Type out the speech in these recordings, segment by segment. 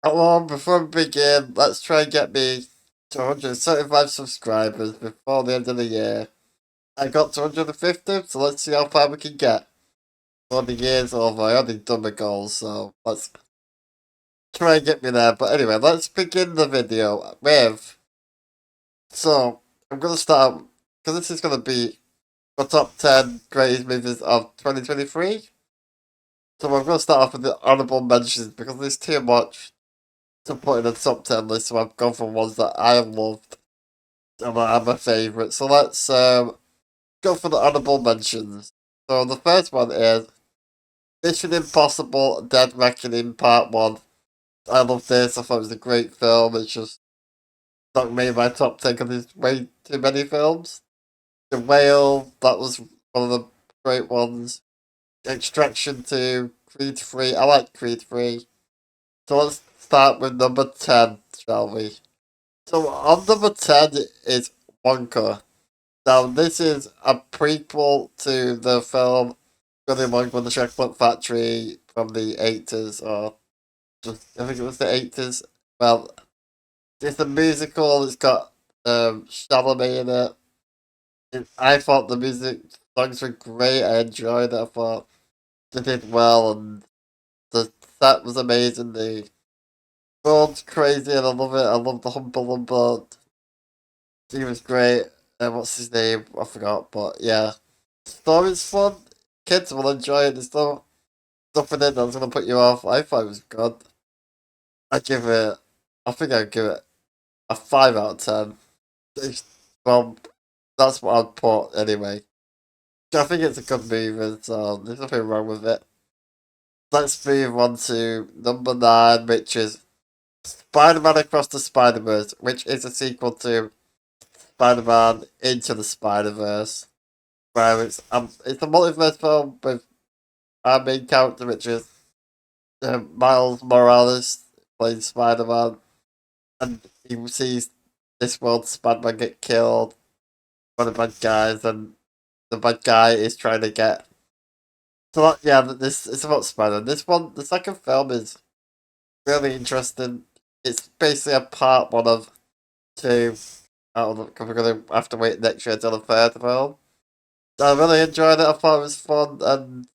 Come on, before we begin, let's try and get me to 175 subscribers before the end of the year. I got to 150, so let's see how far we can get. Before the year's over, I already done my goals, so let's try and get me there. But anyway, let's begin the video with. So, I'm going to start, because this is going to be the top 10 greatest movies of 2023. So, I'm going to start off with the honourable mentions because there's too much to put in the top 10 list, so I've gone for ones that I loved and that are my favourite. So let's go for the honourable mentions. So the first one is Mission Impossible Dead Reckoning Part 1. I love this, I thought it was a great film. It's just not made my top 10 because there's way too many films. The Whale, that was one of the great ones. Extraction 2, Creed 3, I like Creed 3. So let's start with number 10, shall we? So on number 10 is Wonka. Now this is a prequel to the film Willy Wonka and the Chocolate Factory from the 80s, or just, I think it was the 80s. Well, it's a musical, it's got Chalamet in it. I thought the music songs were great, I enjoyed it, I thought they did well, and the set was amazing, the world's crazy, and I love it, I love the Humpa Lumpa. He was great. What's his name? I forgot, but yeah. The story's fun. Kids will enjoy it. There's no nothing in that's gonna put you off. I thought it was good. I give it. I think I'd give it a 5 out of 10. Well, that's what I'd put anyway. I think it's a good movie, so there's nothing wrong with it. Let's move on to number 9, which is Spider-Man Across the Spider-Verse, which is a sequel to Spider-Man Into the Spider-Verse. Where it's a multiverse film with our main character, which is Miles Morales playing Spider Man, and he sees this world Spider Man get killed by the bad guys, and the bad guy is trying to get. So yeah, this it's about Spider Man. This one, the second film is really interesting. It's basically a part one of two. I don't know, 'cause we're gonna have to wait next year until the third film. I really enjoyed it. I thought it was fun, and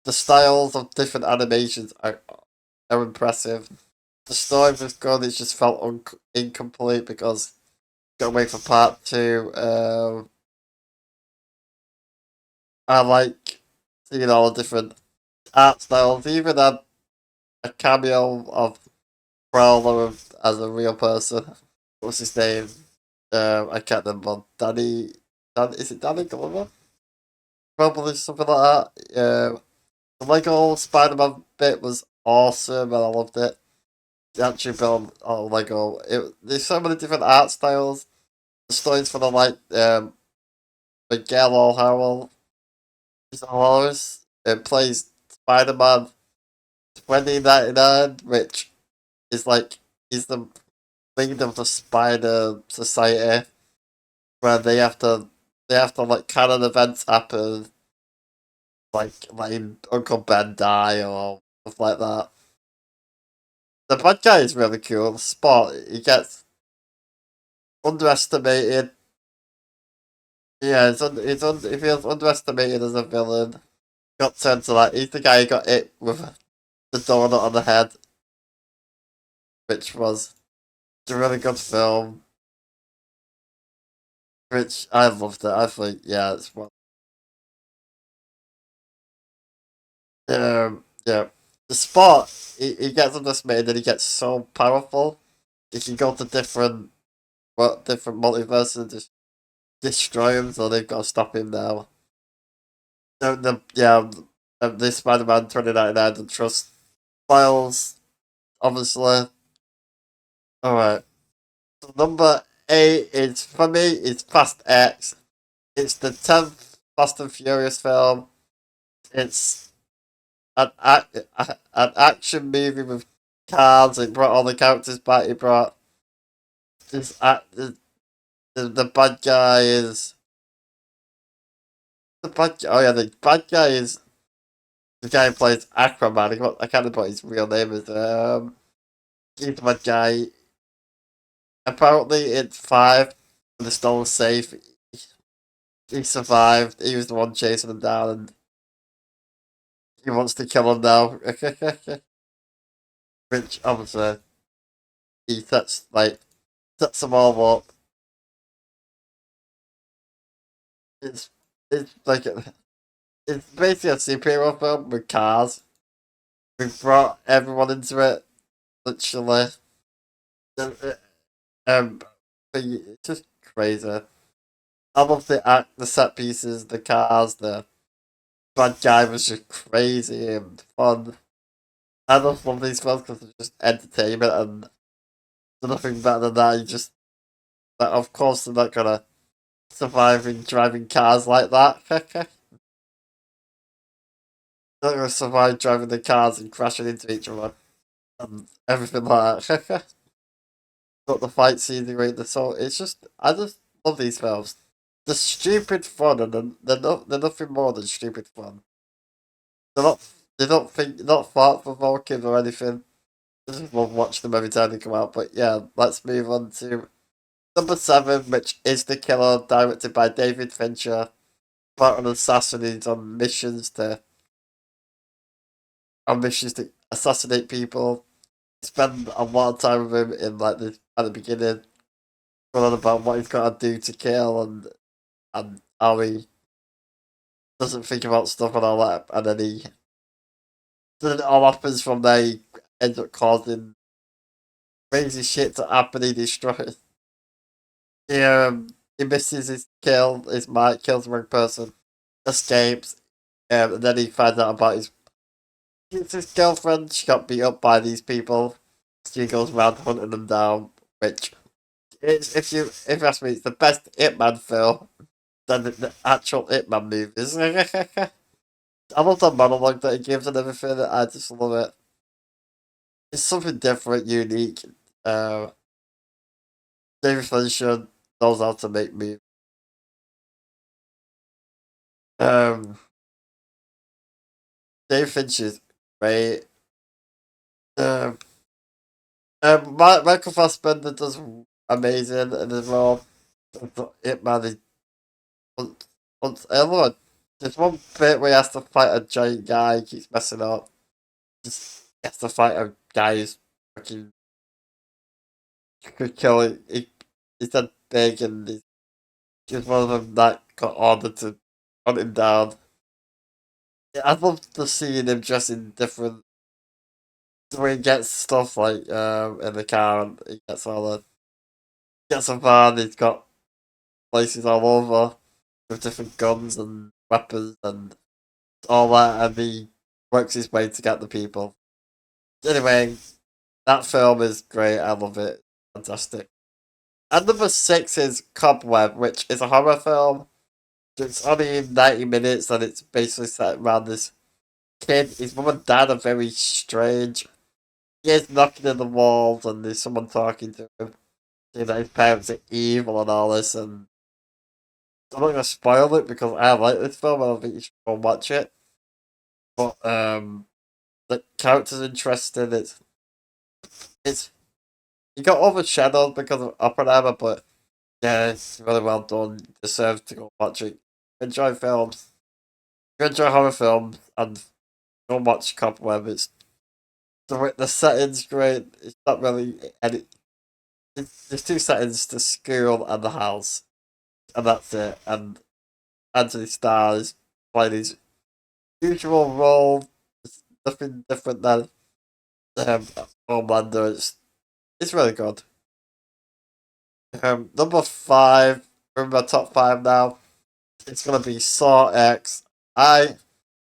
the styles of different animations are impressive. The story was good, it just felt incomplete because got to wait for part two. I like seeing all the different art styles, even a cameo of Prowler as a real person. What's his name? I can't remember. Is it Danny Glover? Probably something like that. The Lego Spider-Man bit was awesome and I loved it. The action film on Lego. There's so many different art styles. The stories for the like Miguel O'Harrell is hilarious. It plays Spider-Man 2099, which is like he's the leader of the Spider Society, where they have to like canon events happen, like letting Uncle Ben die or stuff like that. The bad guy is really cool. Spot he gets underestimated. Yeah, he feels underestimated as a villain. Got turned to like he's the guy who got hit with the donut on the head, which was a really good film. Which I loved it. I think yeah, it's one. Yeah. The spot he gets underestimated and he gets so powerful. He can go to different multiverses and just destroy him. So they've got to stop him now. Yeah, this Spider-Man 2099 and trust Miles obviously. All right. So number 8 is for me. It's Fast X. It's the 10th Fast and Furious film. It's an action movie with cars. It brought all the characters back. It brought this the bad guy is the bad. Oh yeah, the bad guy is the guy who plays Aquaman. I can't remember what his real name is. He's my guy. Apparently, it's 5, and the stone safe. He survived. He was the one chasing him down, and he wants to kill him now. Which obviously he sets them all up. It's it's like it's basically a superhero film with cars. We've brought everyone into it, literally. Um, it's just crazy. I love the set pieces, the cars, the bad guy was just crazy and fun. I just love these films because they're just entertainment and there's nothing better than that. You just, like, of course, they're not gonna survive in driving cars like that. They're not gonna survive driving the cars and crashing into each other and everything like that. But the fight scenes are great. So it's just, I just love these films. The stupid fun, and they're nothing more than stupid fun. They're not, they don't think, not thought provoking or anything. I just love watching them every time they come out. But yeah, let's move on to number 7, which is The Killer, directed by David Fincher. About an assassin who's on missions to assassinate people. Spend a lot of time with him in like the at the beginning, going on about what he's got to do to kill and how he doesn't think about stuff and all that, and then it all happens from there. He ends up causing crazy shit to happen. He destroys. He misses his kill. His might kills the wrong person. Escapes. And then he finds out about his girlfriend. She got beat up by these people. She goes around hunting them down. Which is, if you ask me, it's the best Hitman film than the actual Hitman movies. I love the monologue that he gives and everything. I just love it. It's something different, unique. Uh, David Fincher knows how to make movies. Um, David Fincher's great. Um, Michael Fassbender does amazing in his role. Hitman is I love it. There's one bit where he has to fight a giant guy. He keeps messing up. Just he has to fight a guy who's fucking could kill it. He's that big and he's one of them that got ordered to hunt him down. Yeah, I love the seeing him dressed in different. Where he gets stuff like in the car and he gets all the gets a van. He's got places all over with different guns and weapons and all that, and he works his way to get the people. Anyway, that film is great. I love it. Fantastic. And number 6 is Cobweb, which is a horror film. It's only 90 minutes and it's basically set around this kid. His mum and dad are very strange. He is knocking in the walls and there's someone talking to him. Saying that his parents are evil and all this. And I'm not going to spoil it because I like this film. I don't think you should go and watch it. But the character's interesting. It's you got overshadowed because of Oppenheimer, but yeah, it's really well done. You deserve to go watch it. Enjoy films. If you enjoy horror films and go watch Cobweb. It's the setting's great. It's not really any. There's two settings: the school and the house, and that's it. And Anthony Starr is playing his usual role. It's nothing different than um, Homelander. It's really good. Number 5. Remember top 5 now. It's gonna be Saw X. I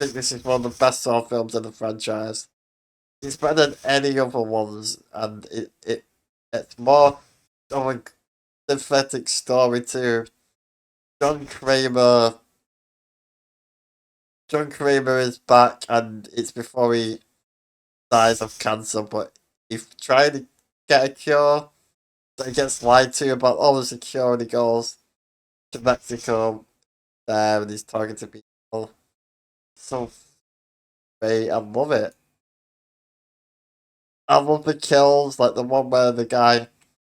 think this is one of the best Saw films in the franchise. It's better than any other ones, and it's more of a synthetic story too. John Kramer, John Kramer is back, and it's before he dies of cancer. But he's trying to get a cure. So he gets lied to about there's a cure, and he goes to Mexico there, and he's talking to people. So great, I love it. I love the kills, like the one where the guy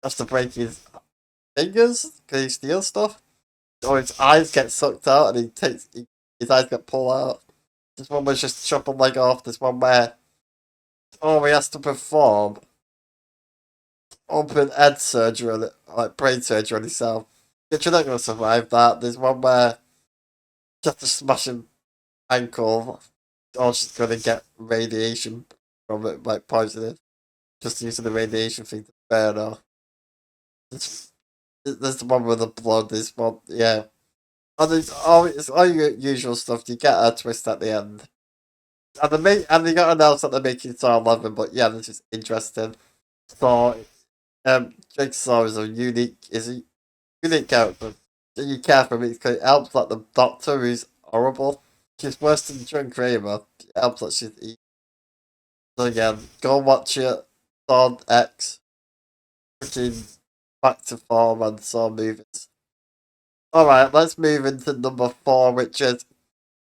has to break his fingers because he steals stuff, or his eyes get sucked out and his eyes get pulled out. This one was just chop a leg off. This one where he has to perform open head surgery, like brain surgery on himself. But you're not gonna survive that. There's one where you have to smash his ankle, or she's gonna get radiation from it, like poisoning, just using the radiation thing to burn her. There's the one with the blood. This one, yeah. And it's all your usual stuff. You get a twist at the end, and they got announced that they're making Saw 11. But yeah, this is interesting. So, Jigsaw is a unique character. So you care for me because it helps that the Doctor who's horrible. She's worse than John Kramer. It helps that she's evil. So again, go watch it. Saw X, freaking back to form and Saw movies. Alright, let's move into number 4, which is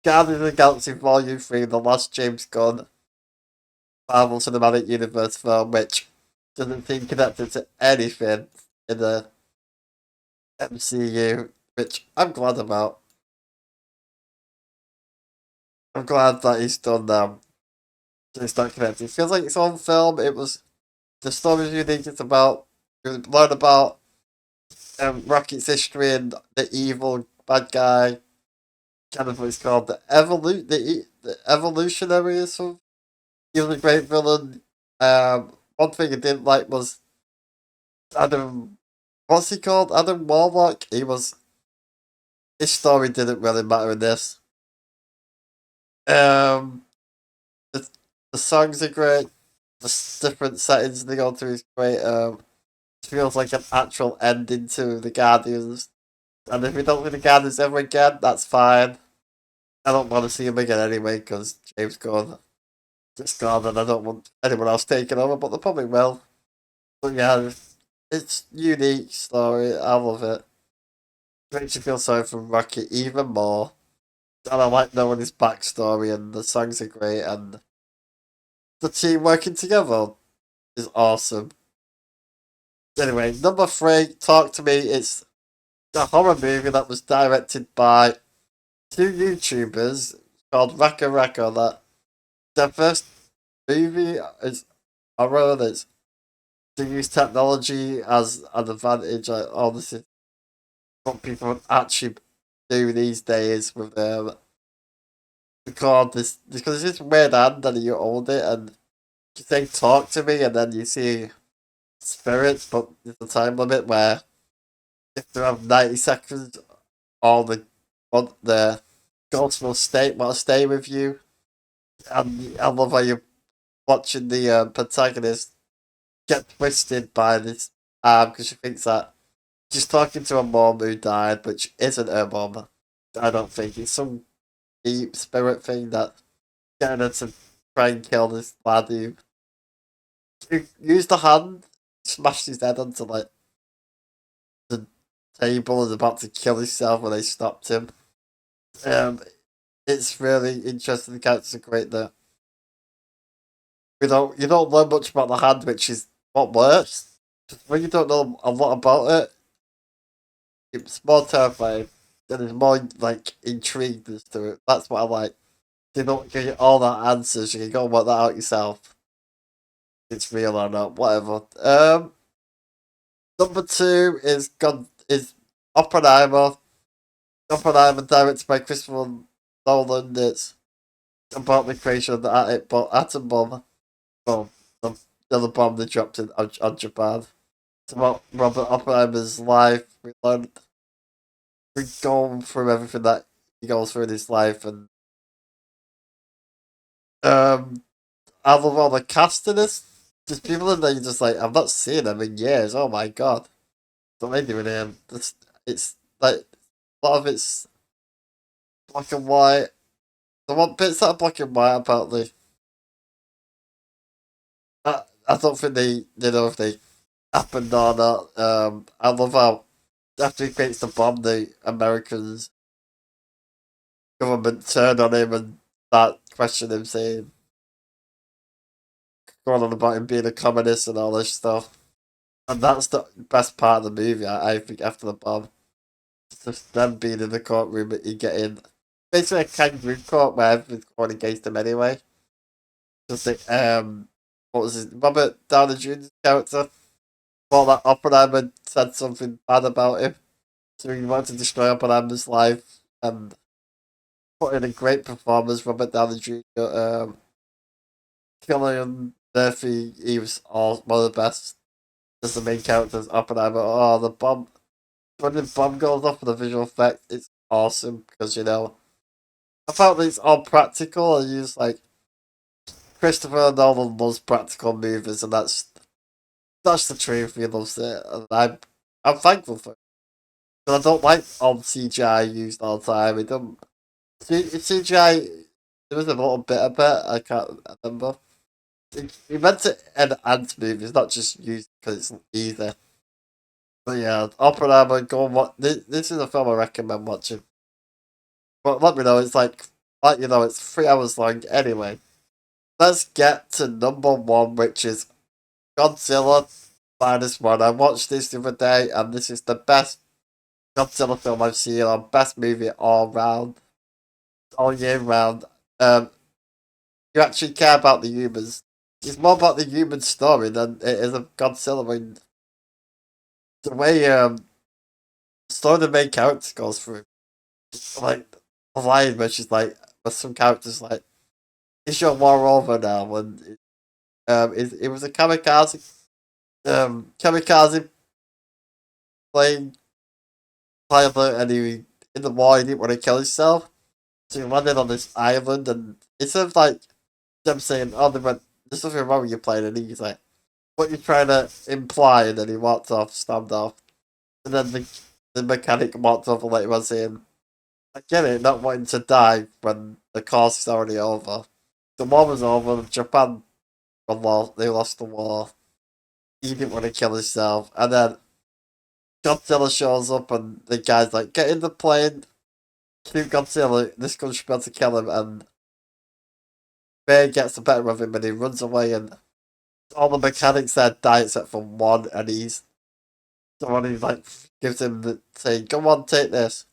Guardians of the Galaxy Volume 3, the last James Gunn Marvel Cinematic Universe film, which doesn't seem connected to anything in the MCU, which I'm glad about. I'm glad that he's done so it's not connected. It feels like its own film. The story's unique. It's about you learn about Rocket's history and the evil bad guy. Kind of what it's called, the evolutionary or something. He was a great villain. One thing I didn't like was Adam. What's he called? Adam Warlock. His story didn't really matter in this. Um, the, the songs are great. Different settings they go through is great. It feels like an actual ending to the Guardians. And if we don't see the Guardians ever again, that's fine. I don't want to see him again anyway because James Gunn just gone, and I don't want anyone else taking over, but they probably will. But yeah, it's unique story. I love it. Makes you feel sorry for Rocket even more. And I like knowing his backstory, and the songs are great, and the team working together is awesome. Anyway, number 3, Talk to Me. It's a horror movie that was directed by two YouTubers called Raka Raka. That their first movie is horror. That's to use technology as an advantage. Like, oh, this is what people actually do these days with record this because it's just weird hand and you hold it and you say talk to me and then you see spirits, but there's a time limit where if they have 90 seconds, all the ghost will stay with you. And I love how you're watching the protagonist get twisted by this arm because she thinks that she's talking to a mom who died, which isn't her mom. I don't think it's some deep spirit thing that getting her to try and kill this lad who used the hand, smashed his head onto like the table and about to kill himself when they stopped him. Um, it's really interesting. The characters are great there. You don't learn much about the hand, which is what works. Just when you don't know a lot about it, it's more terrifying. And there's more like intrigue as to it. That's what I like. They don't give you all that answers. You can go and work that out yourself. It's real or not, whatever. Number 2 is Oppenheimer. Oppenheimer, directed by Christopher Nolan. It's about the creation of the atom bomb. Well, the other bomb they dropped on Japan. It's about Robert Oppenheimer's life. We go through everything that he goes through in his life, and um, I love all the cast in this. Just people in there, you're just like, I've not seen them in years. Oh my god, what are they doing here? It's like a lot of it's black and white. The one bits that are black and white apparently. I don't think they know if they happened or not. I love how after he creates the bomb, the Americans government turn on him and start questioning him, saying, going on about him being a communist and all this stuff. And that's the best part of the movie, I think, after the bomb. It's just them being in the courtroom and you get in. Basically a kangaroo court where everything's going against him anyway. Just like, what was his, Robert Downey Jr.'s character? Thought that Oppenheimer said something bad about him. So he wanted to destroy Oppenheimer's life and put in a great performance, Robert Downey Jr. Cillian Murphy, he was one of the best. Just the main characters, Oppenheimer. Oh, the bomb. When the bomb goes off for the visual effect, it's awesome because, I felt it's all practical. I use, like, Christopher Nolan loves practical movies, and that's the truth. He loves it, and I'm thankful for it. But I don't like all CGI used all the time. It don't CGI. There was a little bit of it. I can't remember. He meant to enhance movies, not just use because it's easy. But yeah, Oppenheimer, go and watch. This is a film I recommend watching. But let me know. It's it's 3 hours long anyway. Let's get to number one, which is Godzilla minus one. I watched this the other day, and this is the best Godzilla film I've seen, or best movie all round, all year round. You actually care about the humans. It's more about the human story than it is of Godzilla. I mean, the way story the main character goes through, like a line where she's like, with some characters like, "Is your war over now?" And it was a kamikaze plane pilot, and he in the war he didn't want to kill himself, so he landed on this island, and instead of like them saying, "Oh, there's nothing wrong with your plane," and he's like, "What you trying to imply?" And then he walked off, stormed off, and then the mechanic walked off and let him on saying, "I get it, not wanting to die when the course is already over. The war was over. Japan lost. They lost the war. He didn't want to kill himself, and then Godzilla shows up, and the guy's like, "Get in the plane, shoot Godzilla. This gun's about to kill him." And Bay gets the better of him, and he runs away, and all the mechanics there die except for one, and he's the one who like gives him the saying, "Come on, take this."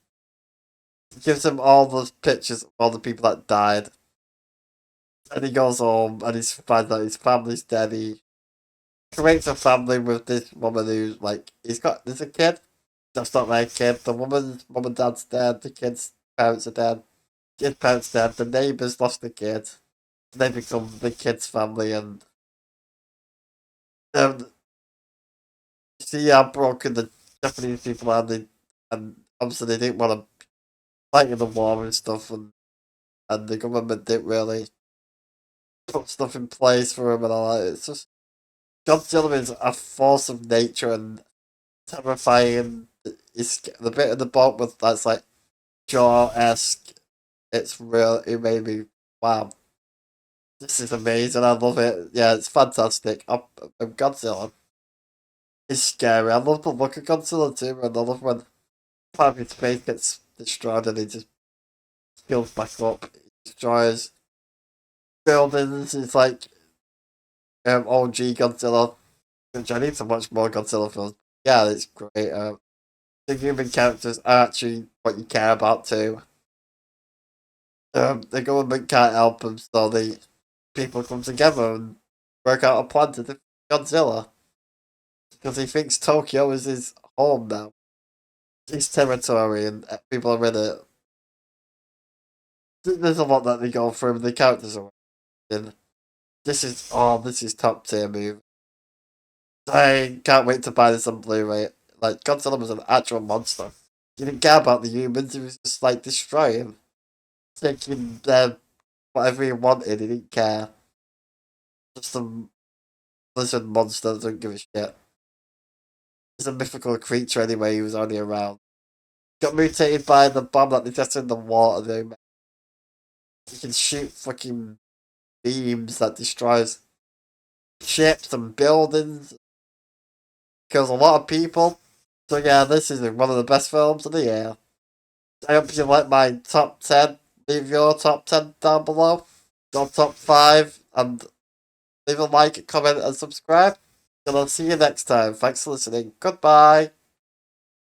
Gives him all the pictures of all the people that died. And he goes home and he finds out his family's dead. He creates a family with this woman who's like, there's a kid. That's not my kid. The woman's mum and dad's dead. The kid's parents are dead. Kid's parents dead. The neighbours lost the kid. They become the kid's family, and um, see how broken the Japanese people are. And obviously they didn't want to fight in the war and stuff, and the government didn't really put stuff in place for him and all that. It's just Godzilla is a force of nature and terrifying. It's the bit of the boat with that's like Jaw-esque. It's real. It made me wow. This is amazing. I love it. Yeah, it's fantastic. Godzilla is scary. I love the look of Godzilla too, and I love when part of his face gets destroyed and he just builds back up. He destroys buildings. It's like OG Godzilla. Which I need to watch more Godzilla films. Yeah, it's great. The human characters are actually what you care about too. The government can't help them, so the people come together and work out a plan to defeat Godzilla. Because he thinks Tokyo is his home now. His territory, and people are in it. There's a lot that they go through, and the characters are in. This is top tier movie. I can't wait to buy this on Blu-ray. Like, Godzilla was an actual monster. He didn't care about the humans, he was just like destroying, taking their whatever he wanted, he didn't care. Just a lizard monster that doesn't give a shit. He's a mythical creature anyway, he was only around. Got mutated by the bomb that they tested in the water though. He can shoot fucking beams that destroys ships and buildings, kills a lot of people. So yeah, this is one of the best films of the year. I hope you like my top 10. Leave your top 10 down below. Your top 5. And Leave a like, comment, and subscribe. And I'll see you next time. Thanks for listening. Goodbye.